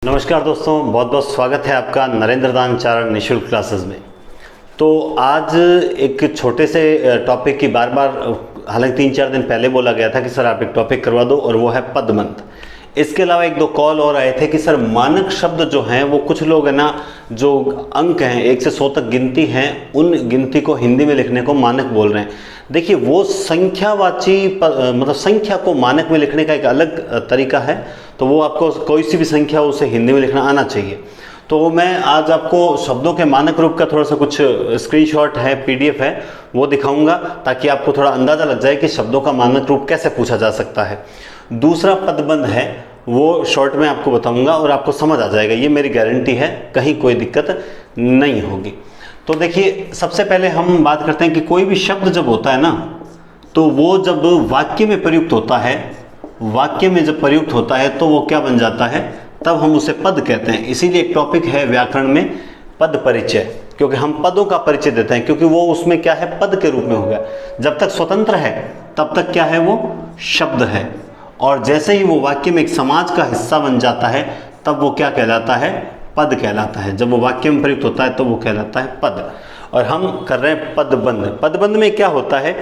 नमस्कार दोस्तों, बहुत बहुत स्वागत है आपका नरेंद्र दान चारण निःशुल्क क्लासेस में। तो आज एक छोटे से टॉपिक की बार हालांकि 3-4 दिन पहले बोला गया था कि सर आप एक टॉपिक करवा दो, और वो है पदबंध। इसके अलावा 1-2 कॉल और आए थे कि सर मानक शब्द जो हैं वो कुछ लोग है ना, जो अंक हैं 1 से 100 तक गिनती हैं, उन गिनती को हिंदी में लिखने को मानक बोल रहे हैं। देखिए, वो संख्यावाची मतलब संख्या को मानक में लिखने का एक अलग तरीका है। तो वो आपको कोई सी भी संख्या उसे हिंदी में लिखना आना चाहिए। तो मैं आज आपको शब्दों के मानक रूप का थोड़ा सा कुछ स्क्रीनशॉट है, पीडीएफ है, वो दिखाऊंगा ताकि आपको थोड़ा अंदाज़ा लग जाए कि शब्दों का मानक रूप कैसे पूछा जा सकता है। दूसरा पदबंध है, वो शॉर्ट में आपको बताऊंगा और आपको समझ आ जाएगा, ये मेरी गारंटी है, कहीं कोई दिक्कत नहीं होगी। तो देखिए, सबसे पहले हम बात करते हैं कि कोई भी शब्द जब होता है ना, तो वो जब वाक्य में प्रयुक्त होता है, वाक्य में जब प्रयुक्त होता है तो वो क्या बन जाता है, तब हम उसे पद कहते हैं। इसीलिए एक टॉपिक है व्याकरण में पद परिचय, क्योंकि हम पदों का परिचय देते हैं, क्योंकि वो उसमें क्या है, पद के रूप में हो गया। जब तक स्वतंत्र है तब तक क्या है, वो शब्द है, और जैसे ही वो वाक्य में एक समाज का हिस्सा बन जाता है तब वो क्या कहलाता है, पद कहलाता है। जब वो वाक्य में प्रयुक्त होता है तो वो कहलाता है पद। और हम कर रहे हैं पदबंध। पदबंध में क्या होता है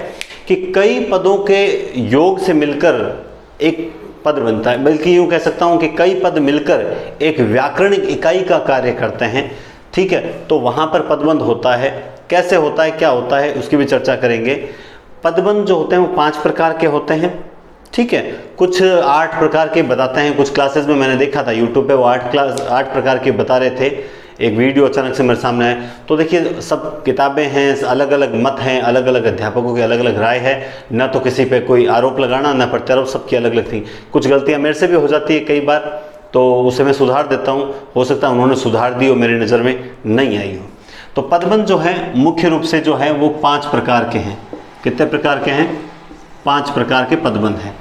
कि कई पदों के योग से मिलकर एक पद बनता है, बल्कि यूँ कह सकता हूँ कि कई पद मिलकर एक व्याकरणिक इकाई का कार्य करते हैं। ठीक है, तो वहाँ पर पदबंध होता है। कैसे होता है, क्या होता है, उसकी भी चर्चा करेंगे। पदबंध जो होते हैं वो 5 प्रकार के होते हैं। ठीक है, कुछ 8 प्रकार के बताते हैं। कुछ क्लासेस में मैंने देखा था यूट्यूब पे, वो 8 प्रकार के बता रहे थे। एक वीडियो अचानक से मेरे सामने आए, तो देखिए सब किताबें हैं, अलग अलग मत हैं, अलग अलग अध्यापकों की अलग अलग राय है। ना तो किसी पे कोई आरोप लगाना, ना प्रत्यारोप, सबकी अलग अलग थी। कुछ गलतियां मेरे से भी हो जाती है कई बार, तो उसे मैं सुधार देता हूँ। हो सकता है उन्होंने सुधार दी हो, मेरी नज़र में नहीं आई हो। तो पदबंध जो है मुख्य रूप से जो है वो 5 प्रकार के हैं। कितने प्रकार के हैं? 5 प्रकार के पदबंध हैं।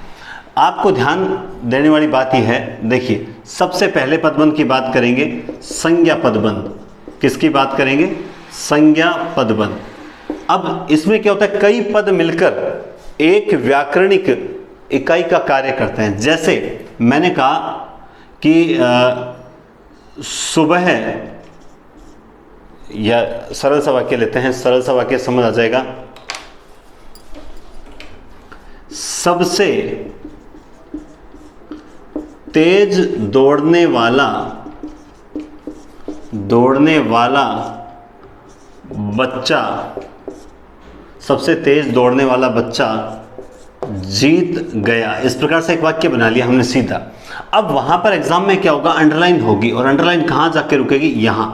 आपको ध्यान देने वाली बात यह है, देखिए सबसे पहले पदबंध की बात करेंगे, संज्ञा पदबंध। किसकी बात करेंगे? संज्ञा पदबंध। अब इसमें क्या होता है, कई पद मिलकर एक व्याकरणिक इकाई का कार्य करते हैं। जैसे मैंने कहा कि सुबह, या सरल सा वाक्य लेते हैं, सरल सा वाक्य समझ आ जाएगा। सबसे तेज दौड़ने वाला बच्चा, सबसे तेज दौड़ने वाला बच्चा जीत गया। इस प्रकार से एक वाक्य बना लिया हमने सीधा। अब वहां पर एग्जाम में क्या होगा, अंडरलाइन होगी, और अंडरलाइन कहां जाके रुकेगी, यहां,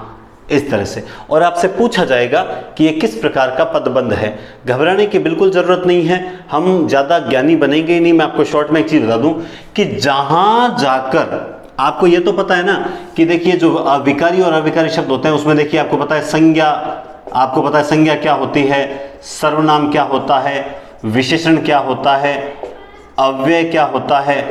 इस तरह से। और आपसे पूछा जाएगा कि ये किस प्रकार का पदबंध है। घबराने की बिल्कुल जरूरत नहीं है, हम ज्यादा ज्ञानी बनेंगे ही नहीं। मैं आपको शॉर्ट में एक चीज बता दूं कि जहां जाकर आपको ये तो पता है ना कि देखिए जो विकारी और अविकारी शब्द होते हैं उसमें देखिए आपको पता है संज्ञा, आपको पता है संज्ञा क्या होती है, सर्वनाम क्या होता है, विशेषण क्या होता है, अव्यय क्या होता है,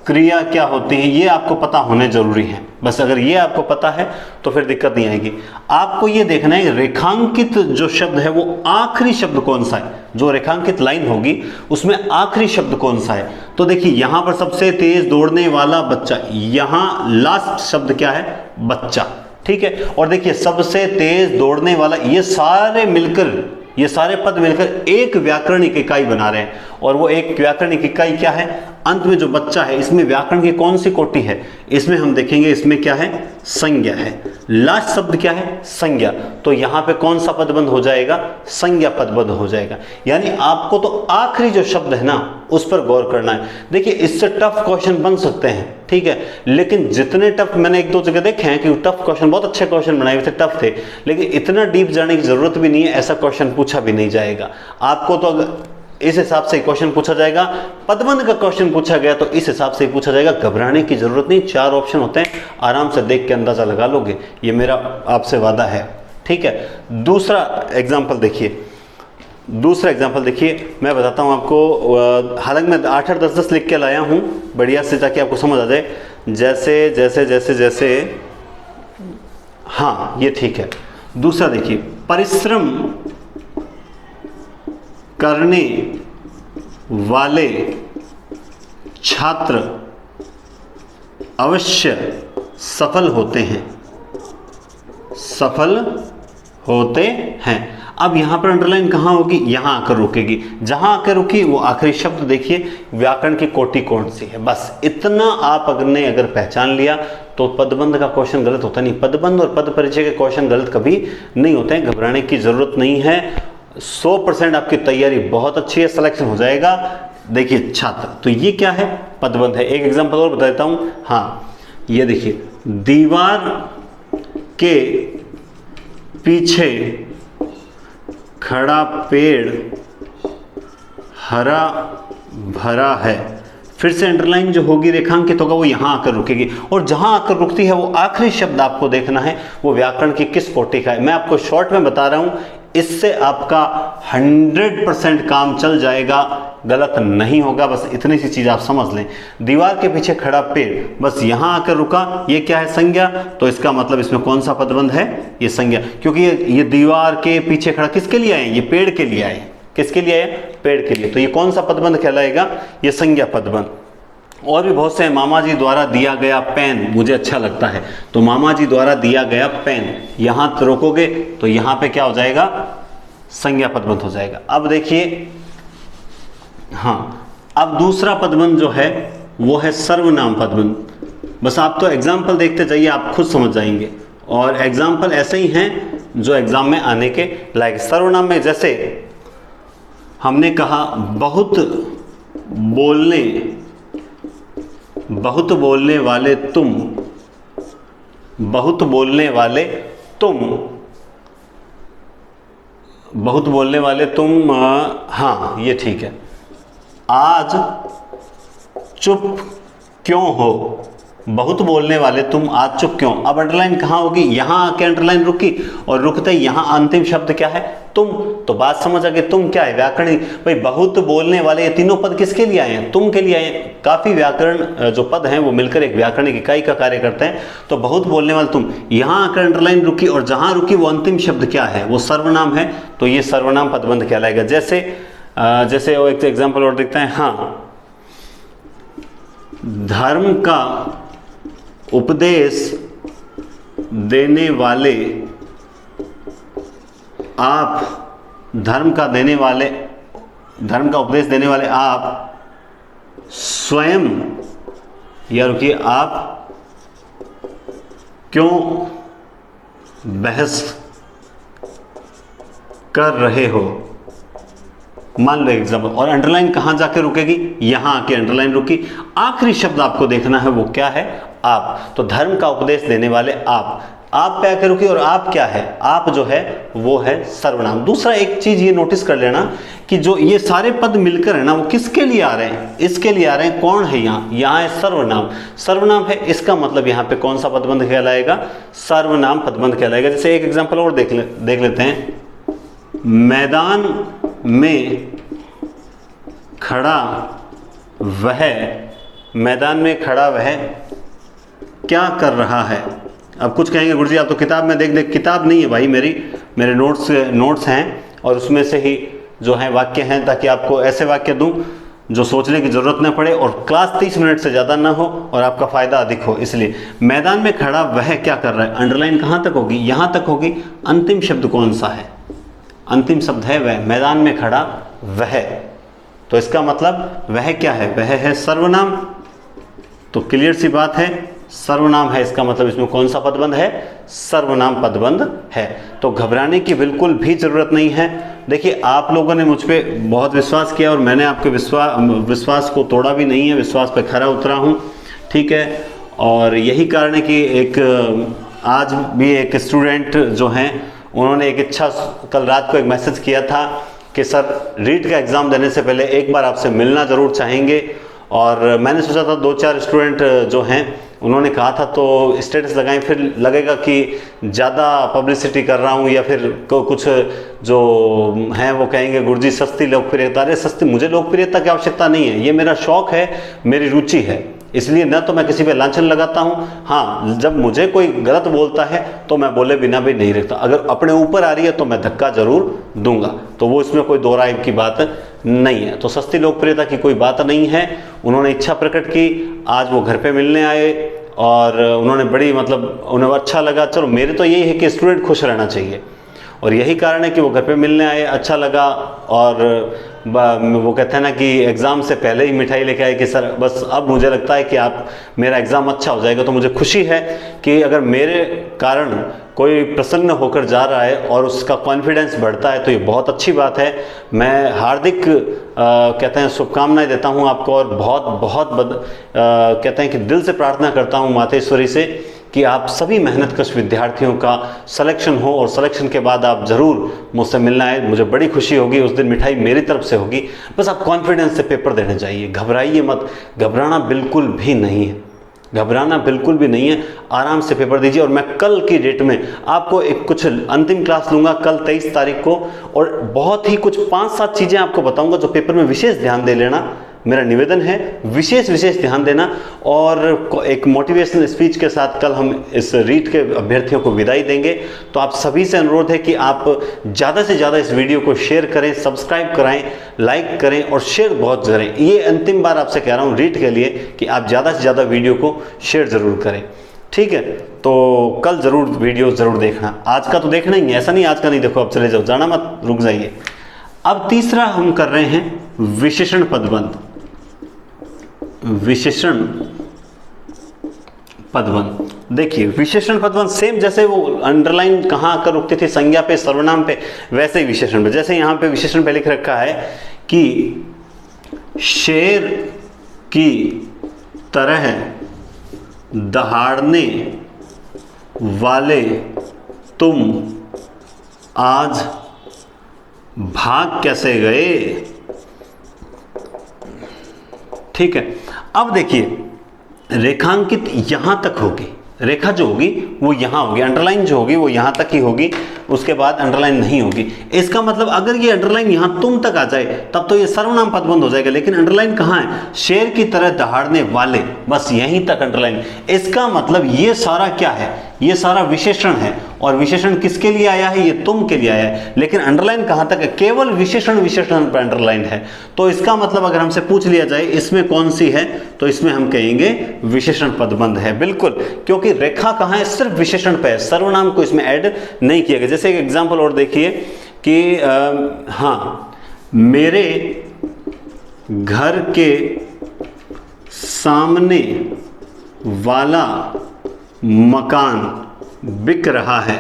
क्रिया क्या होती है, ये आपको पता होने जरूरी है। बस अगर ये आपको पता है तो फिर दिक्कत नहीं आएगी। आपको ये देखना है रेखांकित जो शब्द है वो आखिरी शब्द कौन सा है, जो रेखांकित लाइन होगी उसमें आखिरी शब्द कौन सा है। तो देखिए यहां पर सबसे तेज दौड़ने वाला बच्चा, यहां लास्ट शब्द क्या है, बच्चा। ठीक है, और देखिए सबसे तेज दौड़ने वाला, ये सारे मिलकर, ये सारे पद मिलकर एक व्याकरणिक इकाई बना रहे हैं। और वो एक व्याकरणिक इकाई क्या है, अंत में जो बच्चा है, इसमें व्याकरण की कौन सी कोटि है, इसमें हम देखेंगे, इसमें क्या है, संज्ञा है। लास्ट शब्द क्या है, संज्ञा। तो यहां पे कौन सा पदबंध हो जाएगा, संज्ञा पदबंध हो जाएगा। यानी आपको तो आखिरी जो शब्द है ना उस पर गौर करना है। देखिए इससे टफ क्वेश्चन बन सकते हैं, ठीक है, लेकिन जितने टफ, मैंने 1-2 जगह देखे हैं कि टफ क्वेश्चन, बहुत अच्छे क्वेश्चन बनाए हुए थे, टफ थे, लेकिन इतना डीप जाने की जरूरत भी नहीं है, ऐसा क्वेश्चन पूछा भी नहीं जाएगा आपको। तो इस हिसाब से क्वेश्चन पूछा जाएगा, पदबंध का क्वेश्चन पूछा गया तो इस हिसाब से पूछा जाएगा। घबराने की जरूरत नहीं, 4 ऑप्शन होते हैं, आराम से देख के अंदाजा लगा लोगे, ये मेरा आपसे वादा है। ठीक है, दूसरा एग्जाम्पल देखिए, दूसरा एग्जाम्पल देखिए, मैं बताता हूँ आपको। हालांकि मैं 8-8, 10-10 लिख के लाया हूँ बढ़िया से, ताकि आपको समझ आ जाए। जैसे जैसे जैसे जैसे, हाँ ये ठीक है। दूसरा देखिए, परिश्रम करने वाले छात्र अवश्य सफल होते हैं, सफल होते हैं। अब यहां पर अंडरलाइन कहां होगी, यहां आकर रुकेगी। जहां आकर रुकी वो आखिरी शब्द देखिए व्याकरण की कोटि कौन सी है, बस इतना आप अगर पहचान लिया तो पदबंध का क्वेश्चन गलत होता नहीं। पदबंध और पद परिचय के क्वेश्चन गलत कभी नहीं होते हैं, घबराने की जरूरत नहीं है। 100% आपकी तैयारी बहुत अच्छी है, सिलेक्शन हो जाएगा। देखिए छात्र, तो ये क्या है, पदबंध है। एक एग्जांपल और बता देता हूं। हाँ, ये देखिए, दीवार के पीछे खड़ा पेड़ हरा भरा है। फिर से अंडरलाइन जो होगी, रेखांकित होगा, वो यहां आकर रुकेगी। और जहां आकर रुकती है वो आखिरी शब्द आपको देखना है वो व्याकरण की किस कोटि का है। मैं आपको शॉर्ट में बता रहा हूं, इससे आपका 100% काम चल जाएगा, गलत नहीं होगा। बस इतनी सी चीज आप समझ लें। दीवार के पीछे खड़ा पेड़, बस यहां आकर रुका, ये क्या है, संज्ञा। तो इसका मतलब इसमें कौन सा पदबंध है, ये संज्ञा। क्योंकि ये दीवार के पीछे खड़ा किसके लिए आए, ये पेड़ के लिए आए। किसके लिए आए, पेड़ के लिए। तो ये कौन सा पदबंध कहलाएगा, ये संज्ञा पदबंध। और भी बहुत से, मामा जी द्वारा दिया गया पेन मुझे अच्छा लगता है, तो मामा जी द्वारा दिया गया पेन, यहां रोकोगे तो यहां पे क्या हो जाएगा, संज्ञा पदबंध हो जाएगा। अब देखिए, हाँ, अब दूसरा पदबंध जो है वो है सर्वनाम पदबंध। बस आप तो एग्जाम्पल देखते जाइए, आप खुद समझ जाएंगे। और एग्जाम्पल ऐसे ही हैं जो एग्जाम में आने के लायक। सर्वनाम में जैसे हमने कहा, बहुत बोलने वाले तुम, बहुत बोलने वाले तुम, बहुत बोलने वाले तुम, हाँ ये ठीक है। आज चुप क्यों हो, बहुत बोलने वाले तुम आज चुप क्यों। अब अंडरलाइन कहां होगी, यहां आके अंडरलाइन रुकी, और रुकते यहां अंतिम शब्द क्या है, तुम। तो बात समझ आ गई, तुम क्या है, व्याकरण। भाई बहुत बोलने वाले, ये तीनों पद किसके लिए आए हैं, तुम के लिए आए हैं। काफी व्याकरण जो पद हैं वो मिलकर एक व्याकरणिक इकाई का कार्य करते हैं। तो बहुत बोलने वाले तुम, यहां आकर अंडरलाइन रुकी, और जहां रुकी वो अंतिम शब्द क्या है, वो सर्वनाम है। तो ये सर्वनाम पदबंध कहलाएगा। जैसे वो एक एग्जाम्पल और देखते हैं। हाँ, धर्म का उपदेश देने वाले आप, धर्म का उपदेश देने वाले आप स्वयं, या रुकिए, आप क्यों बहस कर रहे हो, मान लो एग्जाम्पल। और अंडरलाइन कहां जाके रुकेगी, यहां आके अंडरलाइन रुकी। आखिरी शब्द आपको देखना है वो क्या है, आप। तो धर्म का उपदेश देने वाले आप पे आके रुकी, और आप क्या है, आप जो है वो है सर्वनाम। दूसरा एक चीज ये नोटिस कर लेना कि जो ये सारे पद मिलकर है ना, वो किसके लिए आ रहे हैं, इसके लिए आ रहे हैं। कौन है यहाँ है सर्वनाम। सर्वनाम है, इसका मतलब यहाँ पे कौन सा पदबंध कहलाएगा, सर्वनाम पदबंध कहलाएगा। जैसे एक एग्जाम्पल और देख लेते हैं। मैदान में खड़ा वह क्या कर रहा है। अब कुछ कहेंगे गुरुजी आप तो किताब में देख, किताब नहीं है भाई, मेरे नोट्स हैं, और उसमें से ही जो है वाक्य हैं, ताकि आपको ऐसे वाक्य दूं जो सोचने की जरूरत न पड़े, और क्लास 30 मिनट से ज़्यादा ना हो और आपका फ़ायदा अधिक हो। इसलिए मैदान में खड़ा वह क्या कर रहा है, अंडरलाइन कहाँ तक होगी, यहाँ तक होगी। अंतिम शब्द कौन सा है, अंतिम शब्द है वह। मैदान में खड़ा वह, तो इसका मतलब वह क्या है, वह है सर्वनाम। तो क्लियर सी बात है, सर्वनाम है, इसका मतलब इसमें कौन सा पदबंध है, सर्वनाम पदबंध है। तो घबराने की बिल्कुल भी जरूरत नहीं है। देखिए आप लोगों ने मुझ पे बहुत विश्वास किया, और मैंने आपके विश्वास को तोड़ा भी नहीं है, विश्वास पे खरा उतरा हूँ, ठीक है। और यही कारण है कि आज भी एक स्टूडेंट जो हैं उन्होंने एक इच्छा, कल रात को एक मैसेज किया था कि सर रीट का एग्ज़ाम देने से पहले एक बार आपसे मिलना ज़रूर चाहेंगे। और मैंने सोचा था 2-4 स्टूडेंट जो हैं उन्होंने कहा था तो स्टेटस लगाएं, फिर लगेगा कि ज़्यादा पब्लिसिटी कर रहा हूँ, या फिर कुछ जो हैं वो कहेंगे गुरुजी सस्ती लोकप्रियता। अरे सस्ती, मुझे लोकप्रियता की आवश्यकता नहीं है, ये मेरा शौक़ है, मेरी रुचि है, इसलिए न तो मैं किसी पे लांछन लगाता हूँ। हाँ, जब मुझे कोई गलत बोलता है तो मैं बोले बिना भी नहीं रखता, अगर अपने ऊपर आ रही है तो मैं धक्का जरूर दूंगा, तो वो इसमें कोई दो राय की बात नहीं है। तो सस्ती लोकप्रियता की कोई बात नहीं है। उन्होंने इच्छा प्रकट की, आज वो घर पे मिलने आए, और उन्होंने बड़ी मतलब उन्हें अच्छा लगा। चलो मेरे तो यही है कि स्टूडेंट खुश रहना चाहिए, और यही कारण है कि वो घर पे मिलने आए, अच्छा लगा। और वो कहते हैं ना कि एग्ज़ाम से पहले ही मिठाई लेके आए कि सर बस अब मुझे लगता है कि आप मेरा एग्ज़ाम अच्छा हो जाएगा। तो मुझे खुशी है कि अगर मेरे कारण कोई प्रसन्न होकर जा रहा है और उसका कॉन्फिडेंस बढ़ता है तो ये बहुत अच्छी बात है। मैं हार्दिक कहते हैं शुभकामनाएं देता हूँ आपको, और बहुत बहुत कहते हैं कि दिल से प्रार्थना करता हूँ मातेश्वरी से कि आप सभी मेहनतकश विद्यार्थियों का सिलेक्शन हो, और सिलेक्शन के बाद आप ज़रूर मुझसे मिलना है। मुझे बड़ी खुशी होगी, उस दिन मिठाई मेरी तरफ से होगी। बस आप कॉन्फिडेंस से पेपर देने जाइए, घबराइए मत, घबराना बिल्कुल भी नहीं है, घबराना बिल्कुल भी नहीं है। आराम से पेपर दीजिए। और मैं कल की डेट में आपको एक कुछ अंतिम क्लास लूँगा कल 23 तारीख को, और बहुत ही कुछ 5-7 चीज़ें आपको बताऊँगा जो पेपर में विशेष ध्यान दे लेना, मेरा निवेदन है, विशेष ध्यान देना। और एक मोटिवेशनल स्पीच के साथ कल हम इस रीट के अभ्यर्थियों को विदाई देंगे। तो आप सभी से अनुरोध है कि आप ज़्यादा से ज़्यादा इस वीडियो को शेयर करें, सब्सक्राइब कराएं, लाइक करें और शेयर बहुत करें। ये अंतिम बार आपसे कह रहा हूँ रीट के लिए कि आप ज़्यादा से ज़्यादा वीडियो को शेयर ज़रूर करें, ठीक है। तो कल ज़रूर वीडियो ज़रूर देखना, आज का तो देखना ही है, ऐसा नहीं आज का नहीं देखो अब चले जाओ, जाना मत, रुक जाइए। अब तीसरा हम कर रहे हैं विशेषण पदबंध। विशेषण पदबंध, देखिए विशेषण पदबंध सेम जैसे वो अंडरलाइन कहाँ आकर रुकती थी, संज्ञा पे, सर्वनाम पे, वैसे ही विशेषण पे। जैसे यहाँ पे विशेषण पे लिख रखा है कि शेर की तरह दहाड़ने वाले तुम आज भाग कैसे गए, ठीक है। अब देखिए रेखांकित यहां तक होगी, रेखा जो होगी वो यहां होगी, अंडरलाइन जो होगी वो यहां तक ही होगी, उसके बाद अंडरलाइन नहीं होगी। इसका मतलब अगर ये अंडरलाइन यहां तुम तक आ जाए तब तो ये सर्वनाम पदबंध हो जाएगा, लेकिन अंडरलाइन कहां है, शेर की तरह दहाड़ने वाले, बस यहीं तक अंडरलाइन। इसका मतलब ये सारा क्या है, ये सारा विशेषण है, और विशेषण किसके लिए आया है, ये तुम के लिए आया है, लेकिन अंडरलाइन कहां तक है, केवल विशेषण पर अंडरलाइन है। तो इसका मतलब अगर हमसे पूछ लिया जाए इसमें कौन सी है, तो इसमें हम कहेंगे विशेषण पदबंध है, बिल्कुल, क्योंकि रेखा कहां है, सिर्फ विशेषण पे है, सर्वनाम को इसमें ऐड नहीं किया गया। जैसे एक एग्जांपल और देखिए कि हाँ, मेरे घर के सामने वाला मकान बिक रहा है।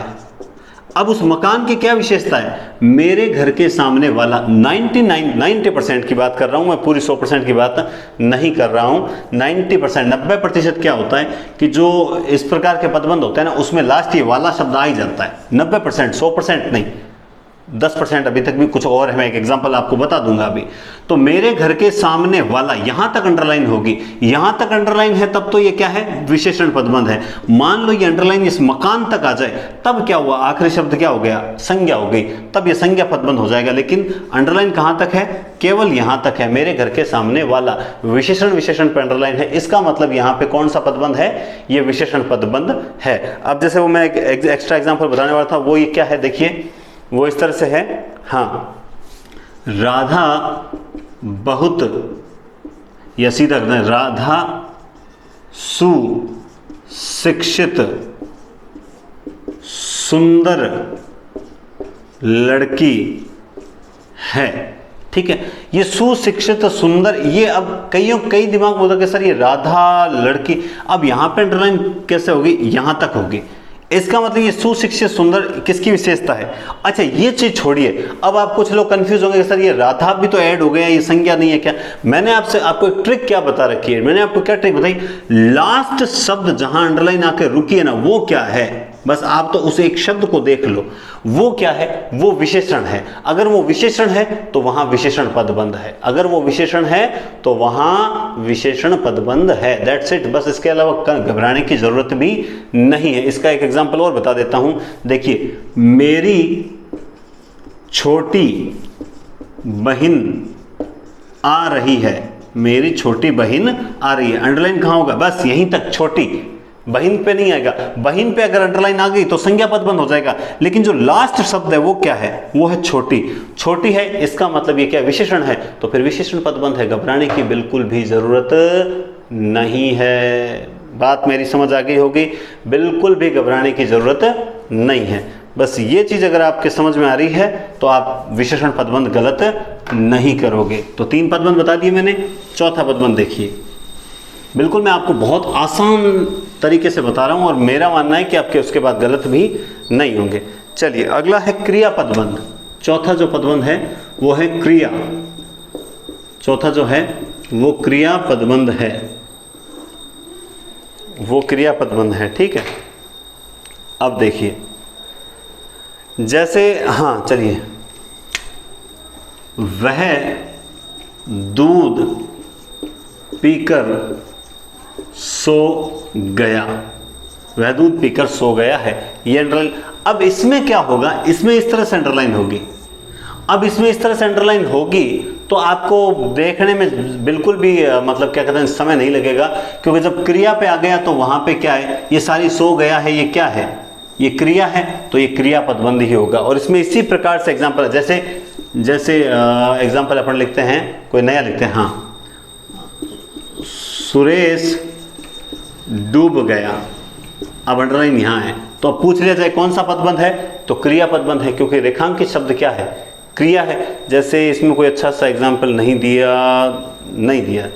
अब उस मकान की क्या विशेषता है, मेरे घर के सामने वाला, 90% की बात कर रहा हूं मैं, पूरी 100% की बात नहीं कर रहा हूं। 90%, 90% क्या होता है कि जो इस प्रकार के पदबंध होते हैं ना, उसमें लास्ट ये वाला शब्द आ ही जाता है। 90%, 100% नहीं, 10% अभी तक भी कुछ और है, मैं एक एग्जांपल आपको बता दूंगा अभी। तो मेरे घर के सामने वाला, यहां तक अंडरलाइन होगी, यहां तक अंडरलाइन है तब तो ये क्या है, विशेषण पदबंध है। मान लो ये अंडरलाइन इस मकान तक आ जाए तब क्या हुआ, आखिरी शब्द क्या हो गया, संज्ञा हो गई, तब ये संज्ञा पदबंध हो जाएगा। लेकिन अंडरलाइन कहां तक है, केवल यहां तक है, मेरे घर के सामने वाला, विशेषण पर अंडरलाइन है, इसका मतलब यहां पे कौन सा पदबंध है, ये विशेषण पदबंध है। अब जैसे वो मैं एक एक्स्ट्रा एग्जाम्पल बताने वाला था, वो ये क्या है, देखिए वो इस तरह से है, हाँ, राधा बहुत, या सीधा राधा सुशिक्षित सुंदर लड़की है, ठीक है। ये सुशिक्षित सुंदर, ये अब कई दिमाग बोलता है कि सर ये राधा लड़की, अब यहां पे अंडरलाइन कैसे होगी, यहां तक होगी। इसका मतलब ये सुशिक्षित सुंदर किसकी विशेषता है। अच्छा ये चीज छोड़िए, अब आप कुछ लोग कंफ्यूज होंगे कि सर ये राधा भी तो ऐड हो गया, ये संज्ञा नहीं है क्या। मैंने आपको एक ट्रिक क्या बता रखी है, मैंने आपको क्या ट्रिक बताई, लास्ट शब्द जहां अंडरलाइन आके रुकी है ना, वो क्या है, बस आप तो उस एक शब्द को देख लो, वो क्या है, वो विशेषण है। अगर वो विशेषण है तो वहां विशेषण पदबंध है, अगर वो विशेषण है तो वहां विशेषण पदबंध है, दैट्स इट। बस इसके अलावा घबराने की जरूरत भी नहीं है। इसका एक एग्जांपल और बता देता हूं, देखिए, मेरी छोटी बहन आ रही है, मेरी छोटी बहन आ रही है, अंडरलाइन कहां होगा, बस यहीं तक, छोटी, बहन पे नहीं आएगा। बहन पे अगर अंडरलाइन आ गई तो संज्ञा पदबंध हो जाएगा, लेकिन जो लास्ट शब्द है वो क्या है, वो है छोटी। छोटी है, इसका मतलब ये क्या, विशेषण है, तो फिर विशेषण पदबंध है, घबराने की बिल्कुल भी जरूरत नहीं है, बात मेरी समझ आ गई होगी, बिल्कुल भी घबराने की ज़रूरत नहीं है। बस ये चीज़ अगर आपके समझ में आ रही है तो आप विशेषण पदबंध गलत नहीं करोगे। तो 3 पदबंध बता दिए मैंने। चौथा पदबंध देखिए, बिल्कुल मैं आपको बहुत आसान तरीके से बता रहा हूँ और मेरा मानना है कि आपके उसके बाद गलत भी नहीं होंगे। चलिए अगला है क्रिया पदबंध। चौथा जो पदबंध है वो है क्रिया। चौथा जो है वो क्रिया पदबंध है, वो क्रिया पदबंध है। ठीक है, अब देखिए जैसे, हाँ चलिए, वह दूध पीकर सो गया। वह दूध पीकर सो गया है, ये अंडरलाइन। अब इसमें क्या होगा, इसमें इस तरह से अंडरलाइन होगी। अब इसमें इस तरह से अंडरलाइन होगी तो आपको देखने में बिल्कुल भी मतलब क्या कहते हैं समय नहीं लगेगा, क्योंकि जब क्रिया पे आ गया तो वहां पे क्या है, ये सारी सो गया है, ये क्या है, ये क्रिया है, तो ये क्रिया पदबंध ही होगा। और इसमें इसी प्रकार से एग्जाम्पल है, जैसे एग्जाम्पल अपन लिखते हैं, कोई नया लिखते हैं, हाँ, सुरेश डूब गया। अब अंडरलाइन यहाँ है, तो अब पूछ लिया जाए कौन सा पदबंध है, तो क्रिया पदबंध है, क्योंकि रेखांकित शब्द क्या है, क्रिया है। जैसे इसमें कोई अच्छा सा एग्जाम्पल नहीं दिया,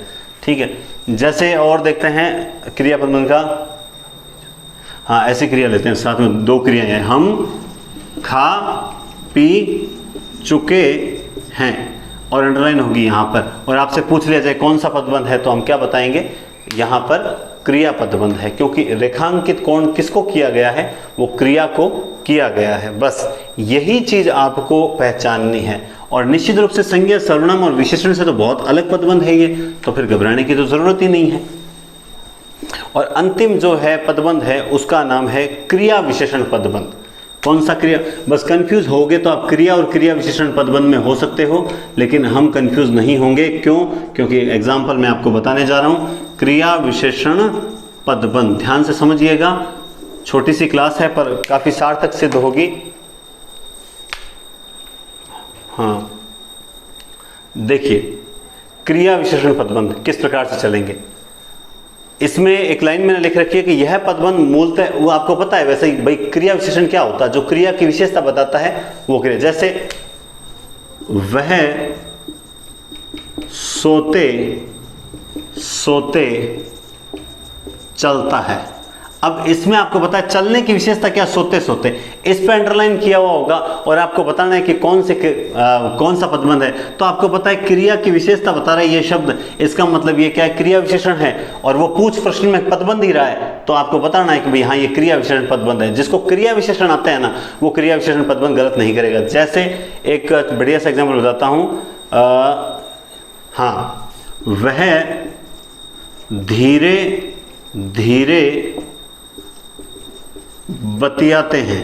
ठीक है। जैसे और देखते हैं क्रिया पदबंध का, हाँ ऐसी क्रिया लेते हैं, साथ में 2 क्रियाएं हैं, हम खा पी चुके हैं, और अंडरलाइन होगी यहाँ पर। और आपसे पूछ लिया जाए कौन सा पदबंध है, तो हम क्या बताएंगे, यहाँ पर क्रिया पदबंध है, क्योंकि रेखांकित कौन किसको किया गया है, वो क्रिया को किया गया है। बस यही चीज आपको पहचाननी है। और निश्चित रूप से संज्ञा, सर्वनाम और विशेषण से तो बहुत अलग पदबंध है ये, तो फिर घबराने की तो जरूरत ही नहीं है। और अंतिम जो है पदबंध है उसका नाम है क्रिया विशेषण पदबंध। कौन सा क्रिया, बस कंफ्यूज होगे तो आप क्रिया और क्रिया विशेषण पदबंध में हो सकते हो, लेकिन हम कंफ्यूज नहीं होंगे। क्यों, क्योंकि एग्जाम्पल मैं आपको बताने जा रहा हूं, क्रिया विशेषण पदबंध। ध्यान से समझिएगा, छोटी सी क्लास है पर काफी सार्थक सिद्ध होगी। हाँ देखिए, क्रिया विशेषण पदबंध किस प्रकार से चलेंगे। इसमें एक लाइन मैंने लिख रखी है कि यह पदबंध मूलतः, वो आपको पता है वैसे ही भाई, क्रिया विशेषण क्या होता है, जो क्रिया की विशेषता बताता है वो क्रिया। जैसे वह सोते सोते चलता है। अब इसमें आपको पता है चलने की विशेषता क्या, सोते सोते, इस पे अंडरलाइन किया हुआ होगा और आपको बताना है कि कौन सा पदबंध है। तो आपको पता है क्रिया की विशेषता बता रहा है ये शब्द, इसका मतलब ये क्या है, क्रिया विशेषण है, और वो पूछ प्रश्न में पदबंध ही रहा है, तो आपको बताना है कि भाई हाँ ये क्रिया विशेषण पदबंध है। जिसको क्रिया विशेषण आता है ना, वो क्रिया विशेषण पदबंध गलत नहीं करेगा। जैसे एक बढ़िया सा एग्जाम्पल बताता हूं, हाँ, वह धीरे धीरे बतियाते हैं।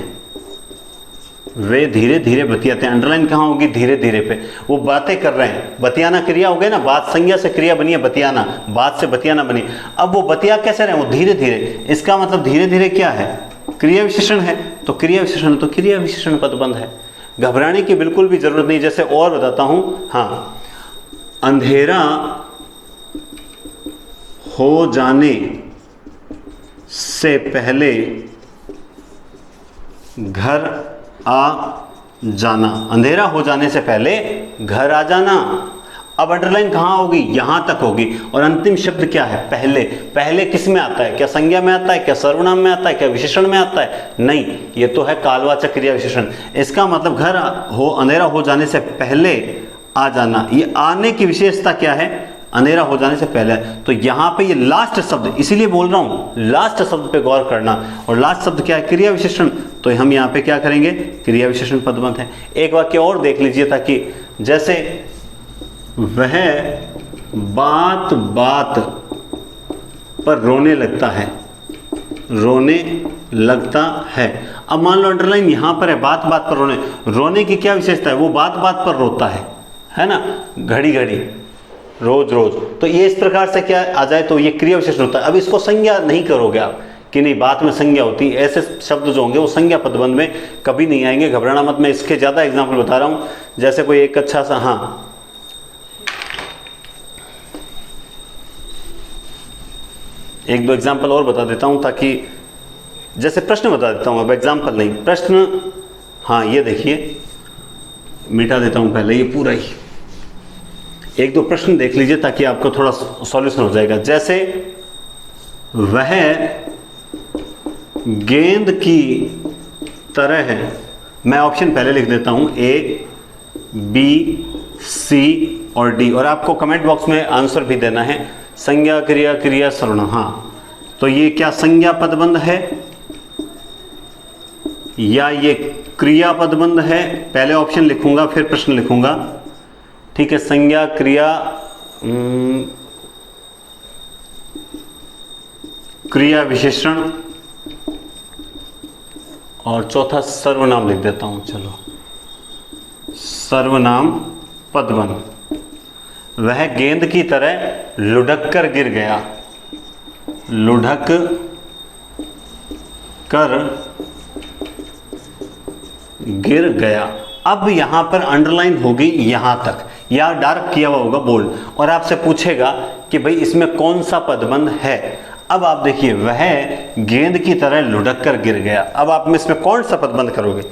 वे धीरे धीरे बतियाते हैं, अंडरलाइन कहाँ होगी, धीरे धीरे पे, वो बातें कर रहे हैं। बतियाना क्रिया हो गया ना, बात संज्ञा से क्रिया बनी है बतियाना, बात से बतियाना बनी। अब वो बतिया कैसे रहे, वो धीरे धीरे, इसका मतलब धीरे धीरे क्या है, क्रिया विशेषण है। तो क्रिया विशेषण, तो क्रिया विशेषण पदबंध है, घबराने की बिल्कुल भी जरूरत नहीं। जैसे और बताता हूं, हाँ, अंधेरा हो जाने से पहले घर आ जाना। अंधेरा हो जाने से पहले घर आ जाना। अब अंडरलाइन कहाँ होगी, यहां तक होगी। और अंतिम शब्द क्या है, पहले। पहले किस में आता है, क्या संज्ञा में आता है, क्या सर्वनाम में आता है, क्या विशेषण में आता है, नहीं, ये तो है कालवाचक क्रिया विशेषण। इसका मतलब घर हो, अंधेरा हो जाने से पहले आ जाना। ये आने की विशेषता क्या है, अंधेरा हो जाने से पहले। तो यहां पे ये लास्ट शब्द, इसीलिए बोल रहा हूं लास्ट शब्द पे गौर करना। और लास्ट शब्द क्या है, क्रिया विशेषण। तो हम यहां पे क्या करेंगे, क्रिया विशेषण पदबंध है। एक वाक्य और देख लीजिए, ताकि जैसे वह बात बात पर रोने लगता है, रोने लगता है। अब मान लो अंडरलाइन यहां पर है, बात बात पर रोने की क्या विशेषता है, वो बात बात पर रोता है ना, घड़ी घड़ी, रोज रोज। तो ये इस प्रकार से क्या आ जाए, तो ये क्रिया विशेषण होता है। अब इसको संज्ञा नहीं करोगे आप कि नहीं बात में संज्ञा होती, ऐसे शब्द जो होंगे वो संज्ञा पदबंध में कभी नहीं आएंगे, घबराना मत। मैं इसके ज्यादा एग्जाम्पल बता रहा हूं। जैसे कोई एक अच्छा सा, हाँ, एक दो एग्जाम्पल और बता देता हूँ, ताकि जैसे प्रश्न बता देता हूँ, अब एग्जाम्पल नहीं, प्रश्न। हाँ ये देखिए, मिटा देता हूँ पहले ये पूरा ही, एक दो प्रश्न देख लीजिए ताकि आपको थोड़ा सॉल्यूशन हो जाएगा। जैसे वह गेंद की तरह है, मैं ऑप्शन पहले लिख देता हूं, ए, बी, सी और डी, और आपको कमेंट बॉक्स में आंसर भी देना है। संज्ञा, क्रिया, क्रिया सर्वनाम। हाँ, तो ये क्या संज्ञा पदबंध है या ये क्रिया पदबंध है? पहले ऑप्शन लिखूंगा फिर प्रश्न लिखूंगा, ठीक है। संज्ञा, क्रिया, क्रिया विशेषण, और चौथा सर्वनाम लिख देता हूं। चलो, सर्वनाम पदबंध। वह गेंद की तरह लुढ़क कर गिर गया, लुढ़क कर गिर गया। अब यहां पर अंडरलाइन होगी यहां तक, या डार्क किया हुआ होगा बोल्ड, और आपसे पूछेगा कि भाई इसमें कौन सा पदबंध है। अब आप देखिए, वह गेंद की तरह लुढ़क कर गिर गया। अब आप में इसमें कौन सा पदबंध करोगे?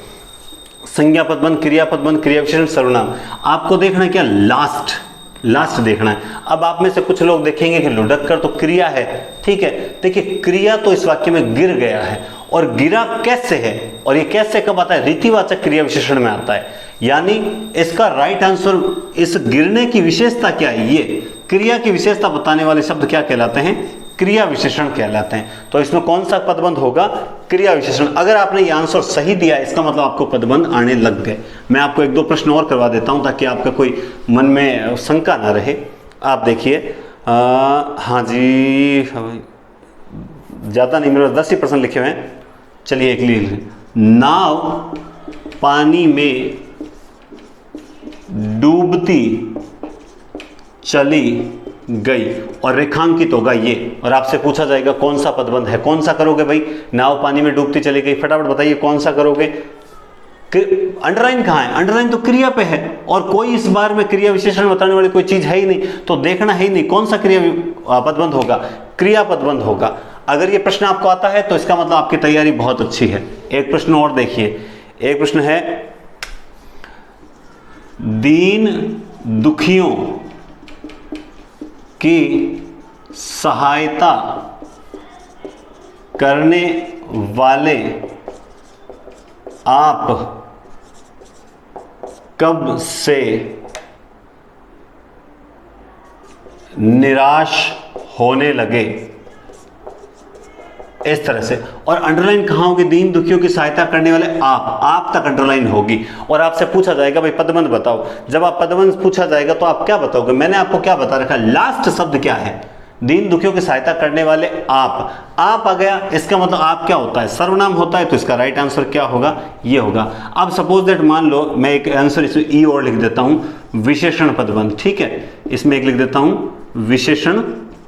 संज्ञा पदबंध, क्रिया पदबंध, क्रिया विशेषण, सर्वनाम। आपको देखना है क्या? लास्ट देखना है। अब आप में से कुछ लोग देखेंगे कि लुढ़क कर तो क्रिया है, ठीक है। देखिए, क्रिया तो इस वाक्य में गिर गया है, और गिरा कैसे है, और ये कैसे कब आता है? रीतिवाचक क्रिया विशेषण में आता है। यानी इसका राइट आंसर, इस गिरने की विशेषता क्या है? ये क्रिया की विशेषता बताने वाले शब्द क्या कहलाते हैं? क्रिया विशेषण कहलाते हैं। तो इसमें कौन सा पदबंध होगा? क्रिया विशेषण। अगर आपने ये आंसर सही दिया, इसका मतलब आपको पदबंध आने लग गए। मैं आपको एक दो प्रश्न और करवा देता हूं ताकि आपका कोई मन में शंका ना रहे। आप देखिए, हाँ जी, ज़्यादा नहीं, मेरे 10 ही प्रश्न लिखे हुए हैं। चलिए एक लिए, नाव पानी में डूबती चली गई और रेखांकित होगा ये, और आपसे पूछा जाएगा कौन सा पदबंध है। कौन सा करोगे भाई? नाव पानी में डूबती चली गई, फटाफट बताइए कौन सा करोगे? अंडरलाइन कहाँ है? अंडरलाइन तो क्रिया पे है, और कोई इस बार में क्रिया विशेषण बताने वाली कोई चीज है ही नहीं, तो देखना है ही नहीं कौन सा क्रिया पदबंध होगा। क्रिया पदबंध होगा। अगर ये प्रश्न आपको आता है तो इसका मतलब आपकी तैयारी बहुत अच्छी है। एक प्रश्न और देखिए, एक प्रश्न है, दीन दुखियों की सहायता करने वाले आप कब से निराश होने लगे? इस तरह से। और अंडरलाइन कहां होगी? दीन दुखियों की सहायता करने वाले आप तक अंडरलाइन होगी, और आपसे पूछा जाएगा भाई पदबंध बताओ। जब आप पदबंध पूछा जाएगा तो आप क्या बताओगे? मैंने आपको क्या बता रखा है? लास्ट शब्द क्या है? दीन दुखियों की सहायता करने वाले आप आ गया, इसका मतलब आप क्या होता है? सर्वनाम होता है। तो इसका राइट आंसर क्या होगा? ये होगा। अब सपोज दैट मान लो मैं एक आंसर इसमें ई और लिख देता हूं, विशेषण पदबंध, ठीक है। इसमें एक लिख देता हूं विशेषण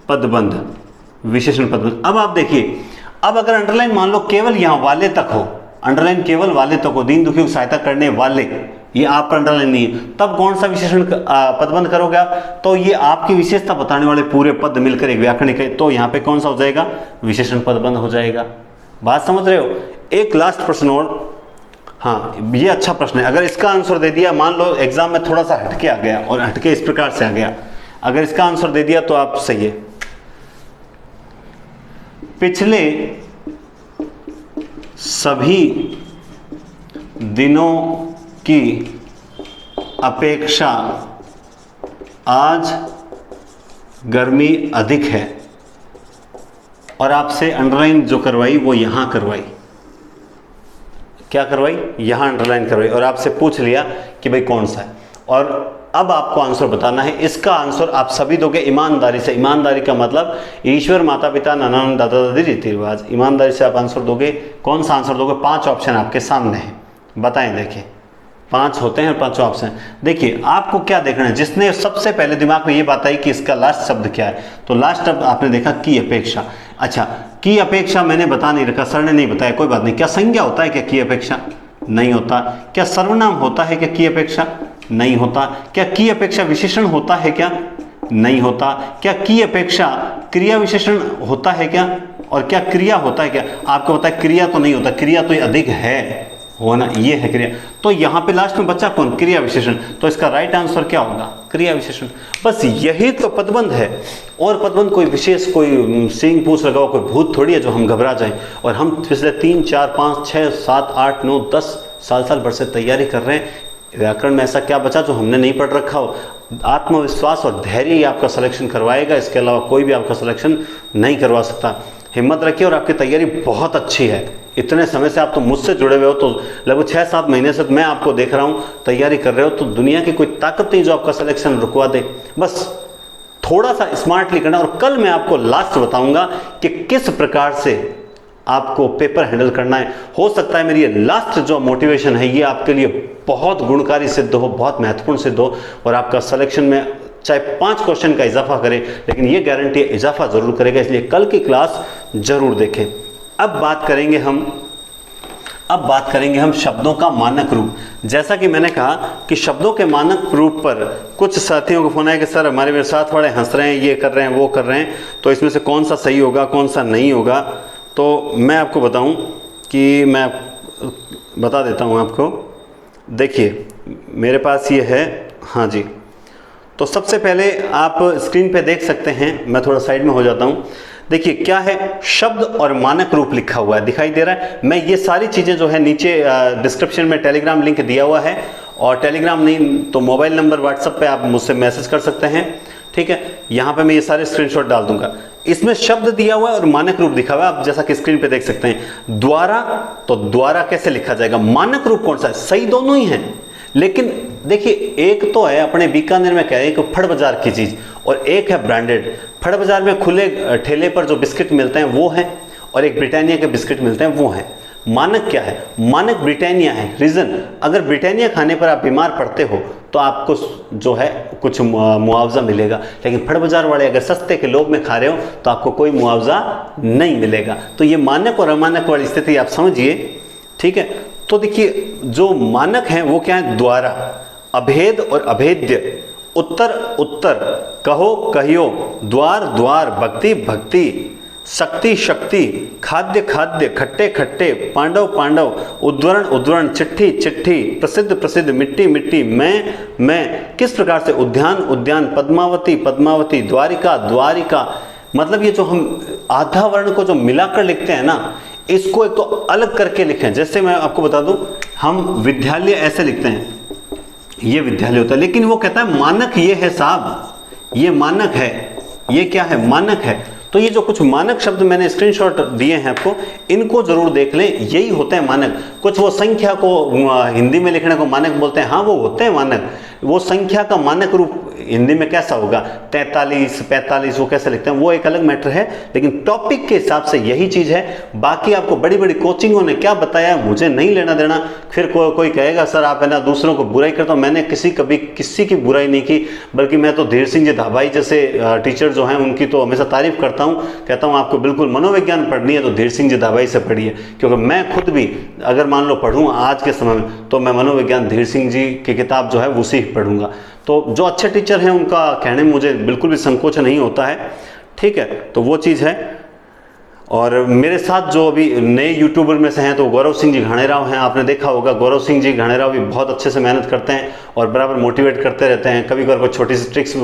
पदबंध, विशेषण पदबंध। अब आप देखिए, अब अगर अंडरलाइन मान लो केवल यहां वाले तक हो, अंडरलाइन केवल वाले तक हो, दीन दुखियों की सहायता करने वाले, ये आप पर अंडरलाइन नहीं है, तब कौन सा विशेषण पदबंध करोगे आप? तो ये आपकी विशेषता बताने वाले पूरे पद मिलकर एक व्याकरणिक है, तो यहां पे कौन सा हो जाएगा? विशेषण पदबंध हो जाएगा। बात समझ रहे हो? एक लास्ट प्रश्न और, हाँ ये अच्छा प्रश्न है। अगर इसका आंसर दे दिया, मान लो एग्जाम में थोड़ा सा हटके आ गया और हटके इस प्रकार से आ गया, अगर इसका आंसर दे दिया तो आप सही है। पिछले सभी दिनों की अपेक्षा आज गर्मी अधिक है, और आपसे अंडरलाइन जो करवाई वो यहां करवाई। क्या करवाई? यहां अंडरलाइन करवाई, और आपसे पूछ लिया कि भाई कौन सा है, और अब आपको आंसर बताना है। इसका आंसर आप सभी दोगे ईमानदारी से। ईमानदारी का मतलब ईश्वर, माता पिता, नाना दादा दादी, रीति रिवाज। ईमानदारी से आप आंसर दोगे। कौन सा आंसर दोगे? 5 ऑप्शन आपके सामने हैं, बताएं। देखिए 5 होते हैं और 5 ऑप्शन। देखिए आपको क्या देखना है? जिसने सबसे पहले दिमाग में ये बात आई कि इसका लास्ट शब्द क्या है, तो लास्ट शब्द आपने देखा की अपेक्षा। अच्छा, की अपेक्षा मैंने बता नहीं रखा, सर ने नहीं बताया, कोई बात नहीं। क्या संज्ञा होता है क्या की अपेक्षा? नहीं होता। क्या सर्वनाम होता है क्या की अपेक्षा? नहीं होता। क्या की अपेक्षा विशेषण होता है क्या? नहीं होता। क्या की अपेक्षा क्रिया विशेषण होता है क्या, और क्या क्रिया होता है क्या? आपको पता है क्रिया तो नहीं होता, क्रिया तो अधिक है होना, ये है क्रिया। तो यहाँ पे लास्ट में बचा कौन? क्रिया विशेषण। तो इसका राइट आंसर क्या होगा? क्रिया विशेषण। बस यही तो पदबंध है। और पदबंध कोई विशेष, कोई सींग पूछ लगा हुआ कोई भूत थोड़ी है जो हम घबरा जाएं। और हम पिछले 3, 4, 5, 6, 7, 8, 9, 10 साल भर से तैयारी कर रहे हैं। व्याकरण में ऐसा क्या बचा जो हमने नहीं पढ़ रखा हो? आत्मविश्वास और धैर्य ही आपका सिलेक्शन करवाएगा, इसके अलावा कोई भी आपका सिलेक्शन नहीं करवा सकता। हिम्मत रखिए और आपकी तैयारी बहुत अच्छी है। इतने समय से आप तो मुझसे जुड़े हुए हो, तो लगभग 6-7 महीने से मैं आपको देख रहा हूँ तैयारी कर रहे हो, तो दुनिया की कोई ताकत नहीं जो आपका सिलेक्शन रुकवा दे। बस थोड़ा सा स्मार्टली करना। और कल मैं आपको लास्ट बताऊंगा कि किस प्रकार से आपको पेपर हैंडल करना है। हो सकता है मेरी ये लास्ट जो मोटिवेशन है ये आपके लिए बहुत गुणकारी सिद्ध हो, बहुत महत्वपूर्ण सिद्ध हो, और आपका सिलेक्शन में चाहे 5 क्वेश्चन का इजाफा करे, लेकिन ये गारंटी इजाफा जरूर करेगा। इसलिए कल की क्लास जरूर देखें। अब बात करेंगे हम शब्दों का मानक रूप। जैसा कि मैंने कहा कि शब्दों के मानक रूप पर कुछ साथियों को फोन आया कि सर हमारे मेरे साथ वाले हंस रहे हैं, ये कर रहे हैं, वो कर रहे हैं, तो इसमें से कौन सा सही होगा, कौन सा नहीं होगा। तो मैं आपको बताऊं कि मैं बता देता हूं आपको। देखिए मेरे पास ये है, हाँ जी। तो सबसे पहले आप स्क्रीन पे देख सकते हैं, मैं थोड़ा साइड में हो जाता हूं। देखिए क्या है, शब्द और मानक रूप लिखा हुआ है, दिखाई दे रहा है। मैं ये सारी चीज़ें जो है नीचे डिस्क्रिप्शन में टेलीग्राम लिंक दिया हुआ है, और टेलीग्राम नहीं तो मोबाइल नंबर व्हाट्सएप पे आप मुझसे मैसेज कर सकते हैं, ठीक है। यहाँ पे मैं ये सारे स्क्रीनशॉट डाल दूंगा। इसमें शब्द दिया हुआ है और मानक रूप दिखा हुआ है, आप जैसा कि स्क्रीन पे देख सकते हैं। द्वारा, तो द्वारा कैसे लिखा जाएगा? मानक रूप कौन सा है? सही दोनों ही हैं, लेकिन देखिए एक तो है अपने बीकानेर में क्या है कि फड़ बाजार की चीज, और एक है ब्रांडेड। फड़ बाजार में खुले ठेले पर जो बिस्किट मिलते हैं वो है, और एक ब्रिटानिया के बिस्किट मिलते हैं वो है। मानक क्या है? मानक ब्रिटानिया है। रीजन, अगर ब्रिटानिया खाने पर आप बीमार पड़ते हो तो आपको जो है कुछ मुआवजा मिलेगा, लेकिन फड़ बाजार वाले अगर सस्ते के लोभ में खा रहे हो तो आपको कोई मुआवजा नहीं मिलेगा। तो ये मानक और अमानक वाली स्थिति आप समझिए, ठीक है। तो देखिए जो मानक है वो क्या है? द्वारा, अभेद और अभेद्य, उत्तर उत्तर, कहो कहियो, द्वार द्वार, भक्ति भक्ति, शक्ति शक्ति, खाद्य खाद्य, खट्टे खट्टे, पांडव पांडव, उद्वरण उद्वरण, चिट्ठी चिट्ठी, प्रसिद्ध प्रसिद्ध, मिट्टी मिट्टी, मैं। किस प्रकार से? उद्यान उद्यान, पद्मावती पद्मावती, द्वारिका द्वारिका। मतलब ये जो हम आधा वर्ण को जो मिलाकर लिखते हैं ना, इसको एक तो अलग करके लिखें। जैसे मैं आपको बता दूं, हम विद्यालय ऐसे लिखते हैं, ये विद्यालय होता है, लेकिन वो कहता है मानक ये है साहब, ये मानक है। ये क्या है? मानक है। तो ये जो कुछ मानक शब्द मैंने स्क्रीनशॉट दिए हैं आपको, इनको जरूर देख लें, यही होते हैं मानक। कुछ वो संख्या को हिंदी में लिखने को मानक बोलते हैं, हाँ वो होते हैं मानक। वो संख्या का मानक रूप हिंदी में कैसा होगा? 43, 45, वो कैसे लिखते हैं वो एक अलग मैटर है, लेकिन टॉपिक के हिसाब से यही चीज है। बाकी आपको बड़ी बड़ी कोचिंगों ने क्या बताया मुझे नहीं लेना देना। फिर कोई कहेगा सर आप है ना दूसरों को बुराई करता हूं। मैंने कभी किसी की बुराई नहीं की, बल्कि मैं तो धीर सिंह जी धाबाई जैसे टीचर जो हैं उनकी तो हमेशा तारीफ करता हूं। कहता हूं आपको बिल्कुल मनोविज्ञान पढ़नी है तो धीर सिंह जी धाबाई से पढ़िए, क्योंकि मैं खुद भी अगर मान लो पढ़ूँ आज के समय में तो मैं मनोविज्ञान धीर सिंह जी की किताब जो है वो सीख पढ़ूंगा। तो जो अच्छे टीचर हैं उनका कहने में मुझे बिल्कुल भी संकोच नहीं होता है, ठीक है। तो वो चीज़ है। और मेरे साथ जो अभी नए यूट्यूबर में से हैं तो गौरव सिंह जी घाणेराव हैं, आपने देखा होगा। गौरव सिंह जी घाणेराव भी बहुत अच्छे से मेहनत करते हैं और बराबर मोटिवेट करते रहते हैं। कभी कभार कोई छोटी सी ट्रिक्स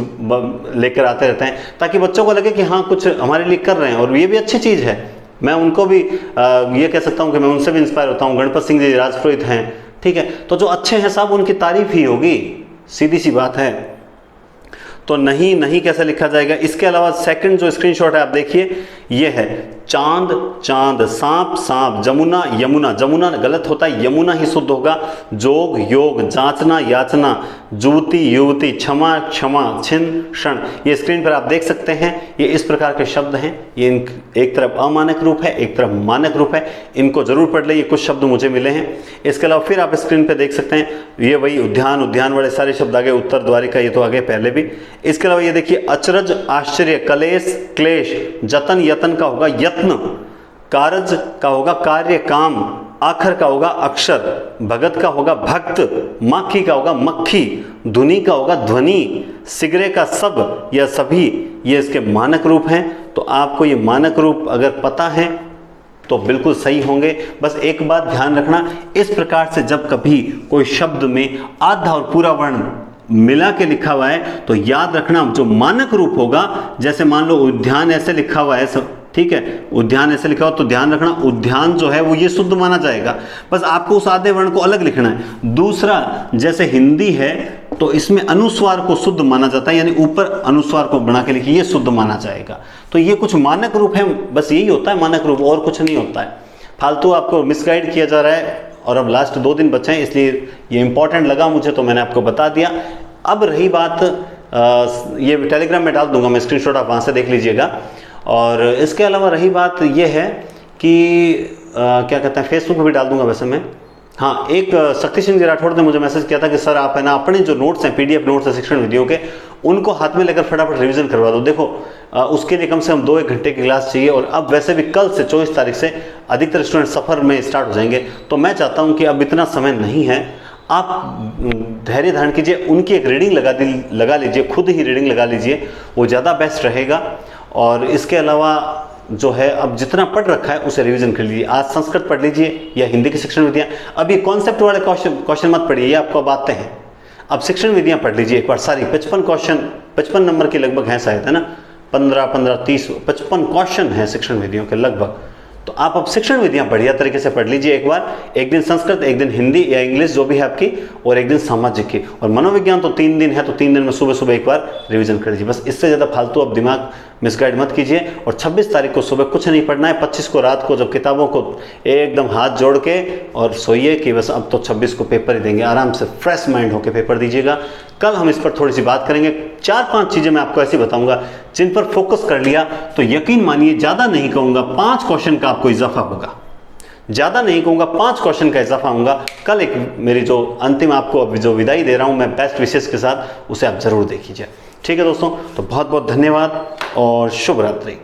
लेकर आते रहते हैं ताकि बच्चों को लगे कि हाँ कुछ हमारे लिए कर रहे हैं, और ये भी अच्छी चीज़ है। मैं उनको भी ये कह सकता हूँ कि मैं उनसे भी इंस्पायर होता हूँ। गणपत सिंह जी राजपुरोहित हैं, ठीक है। तो जो अच्छे हैं साहब उनकी तारीफ ही होगी, सीधी सी बात है। तो नहीं कैसे लिखा जाएगा? इसके अलावा सेकंड जो स्क्रीनशॉट है आप देखिए, ये है चांद चांद, सांप सांप, जमुना यमुना। जमुना गलत होता है, यमुना ही शुद्ध होगा। जोग योग, जांचना याचना, जुवती युवती, क्षमा क्षमा, छिन क्षण। ये स्क्रीन पर आप देख सकते हैं, ये इस प्रकार के शब्द हैं। ये एक तरफ अमानक रूप है, एक तरफ मानक रूप है। इनको जरूर पढ़ ले, ये कुछ शब्द मुझे मिले हैं। इसके अलावा फिर आप स्क्रीन पर देख सकते हैं, ये वही उद्यान उद्यान वाले सारे शब्द आगे, उत्तर द्वारिका ये तो आगे पहले भी। इसके अलावा ये देखिए अचरज आश्चर्य, कलेश क्लेश, जतन यतन का होगा यत्न, कारज का होगा कार्य काम, आखर का होगा अक्षर, भगत का होगा भक्त, माखी का होगा मक्खी, धुनी का होगा ध्वनि, सिगरे का सब या सभी, ये इसके मानक रूप हैं। तो आपको ये मानक रूप अगर पता है तो बिल्कुल सही होंगे। बस एक बात ध्यान रखना, इस प्रकार से जब कभी कोई शब्द में आधा और पूरा वर्ण मिला के लिखा हुआ है तो याद रखना जो मानक रूप होगा, जैसे मान लो उद्यान ऐसे लिखा हुआ है सब, ठीक है, उद्यान ऐसे लिखा हो तो ध्यान रखना उद्यान जो है वो ये शुद्ध माना जाएगा। बस आपको उस आधे वर्ण को अलग लिखना है। दूसरा, जैसे हिंदी है तो इसमें अनुस्वार को शुद्ध माना जाता है, यानी ऊपर अनुस्वार को बना के लिखिए, ये शुद्ध माना जाएगा। तो ये कुछ मानक रूप है, बस यही होता है मानक रूप, और कुछ नहीं होता है। फालतू आपको मिसगाइड किया जा रहा है। और अब लास्ट 2 दिन बचे हैं, इसलिए ये इंपॉर्टेंट लगा मुझे तो मैंने आपको बता दिया। अब रही बात, ये टेलीग्राम में डाल दूंगा मैं, स्क्रीनशॉट आप वहाँ से देख लीजिएगा। और इसके अलावा रही बात ये है कि क्या कहते हैं, फेसबुक पर भी डाल दूंगा वैसे मैं। हाँ, एक शक्ति सिंह जी राठौड़ ने मुझे मैसेज किया था कि सर आप है ना अपने जो नोट्स हैं, PDF नोट्स हैं शिक्षण वीडियो के, उनको हाथ में लेकर फटाफट रिवीजन करवा दो। देखो उसके लिए कम से कम 2-1 घंटे की क्लास चाहिए। और अब वैसे भी कल से 24 तारीख से अधिकतर स्टूडेंट सफ़र में स्टार्ट हो जाएंगे, तो मैं चाहता हूँ कि अब इतना समय नहीं है, आप धैर्य धारण कीजिए, उनकी एक रीडिंग लगा लीजिए, खुद ही रीडिंग लगा लीजिए, वो ज़्यादा बेस्ट रहेगा। और इसके अलावा जो है अब जितना पढ़ रखा है उसे रिवीजन कर लीजिए। आज संस्कृत पढ़ लीजिए या हिंदी की शिक्षण विधियाँ। अब ये कॉन्सेप्ट वाले क्वेश्चन मत पढ़िए, ये आपको अब आते हैं। अब शिक्षण विधियाँ पढ़ लीजिए एक बार सारी, 55 क्वेश्चन, 55 नंबर के लगभग हैं शायद, है ना, 15, 30, 55 क्वेश्चन हैं शिक्षण विधियों के लगभग। तो आप अब शिक्षण विधियाँ बढ़िया तरीके से पढ़ लीजिए एक बार, एक दिन संस्कृत, एक दिन हिंदी या इंग्लिश जो भी है आपकी, और एक दिन सामाजिक की। और मनोविज्ञान तो 3 दिन है, तो 3 दिन में सुबह सुबह एक बार रिवीजन कर लीजिए। बस इससे ज़्यादा फालतू अब दिमाग मिसगाइड मत कीजिए। और 26 तारीख को सुबह कुछ नहीं पढ़ना है, 25 को रात को जब किताबों को एकदम हाथ जोड़ के और सोइए कि बस अब तो 26 को पेपर ही देंगे, आराम से फ्रेश माइंड होकर पेपर दीजिएगा। कल हम इस पर थोड़ी सी बात करेंगे, 4-5 चीज़ें मैं आपको ऐसी बताऊंगा जिन पर फोकस कर लिया तो यकीन मानिए, ज़्यादा नहीं कहूँगा, 5 क्वेश्चन का आपको इजाफा होगा। ज़्यादा नहीं कहूँगा, 5 क्वेश्चन का इजाफा होगा। कल एक मेरी जो अंतिम आपको जो विदाई दे रहा हूँ मैं बेस्ट विशेष के साथ, उसे आप ज़रूर देखिए। ठीक है दोस्तों, तो बहुत बहुत धन्यवाद और शुभ रात्रि।